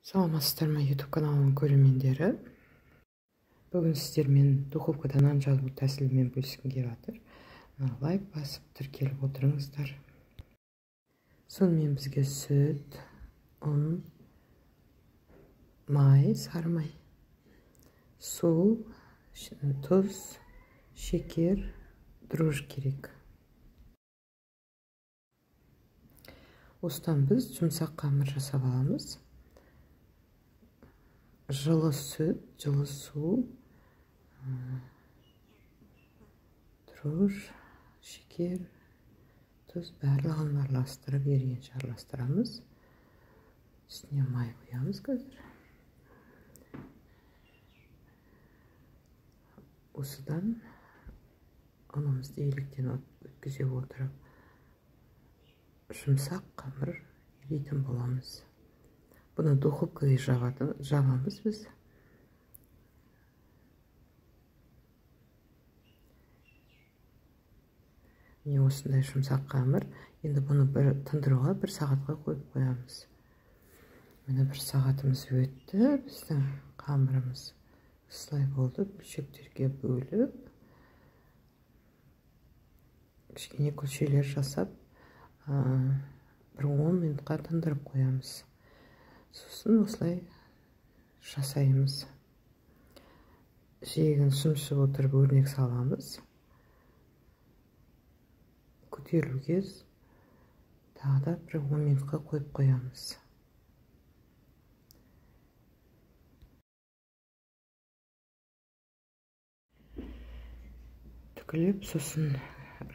Саламатсыздар ма, YouTube каналының көрермендері. Бүгін сіздермен духовкада нан жазу тәсілімен бөліскім келіп жатыр. Лайк басып тіркеліп отырыңыздар. Сонымен бізге сүт, ұн, май, сары май, су, тұз, шекер, дрожж керек. Осыдан біз жұмсақ қамыр жасап аламыз. Жылы сүт, жылы су, дрожж, шекер, тұз барлығын араластырып, ергенше араластырамыз. Үстіне май құямыз қазір. Осыдан ұнымызды еліктен өткізе отырып, жұмсақ қамыр елейтін боламыз. Бұны духовкаға жабамыз біз. Міне осындай жұмсақ қамыр. Енді бұны тындыруға 1 сағатқа қойып қоямыз. Міне 1 сағатымыз өтті. Біздің қамырымыз осылай болды. Бөлшектерге бөліп, кішкене күлшелер жасап, 1-10 минутқа тындырып қоямыз. Сосын осылай жасаймыз. Жиегін шымшып отырып өрнек саламыз. Көтерілуге тағы да 1-10 минутқа қойып қоямыз. Түкіліп, сосын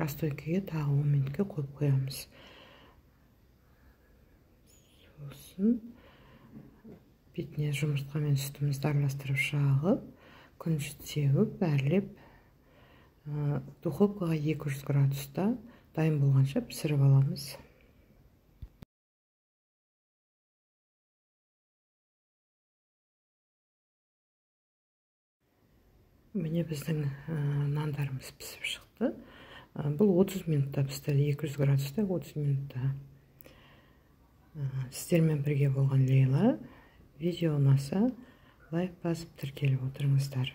расстойкаға тағы 10 минутқа қойып қоямыз. Сосын бетіне жұмыртқа мен сүтімізді араластырып жағып, күнжіт сеуіп, бәрлеп, духовкаға 200 градуста дайын болғанша пісіріп аламыз. Міне біздің нандарымыз пісіп шықты. Бұл 30 минутта пісті, 200 градуста 30 минутта. Сіздермен бірге болған Лейла. Видео ұнаса, лайк басып тіркеліп отырыңыздар.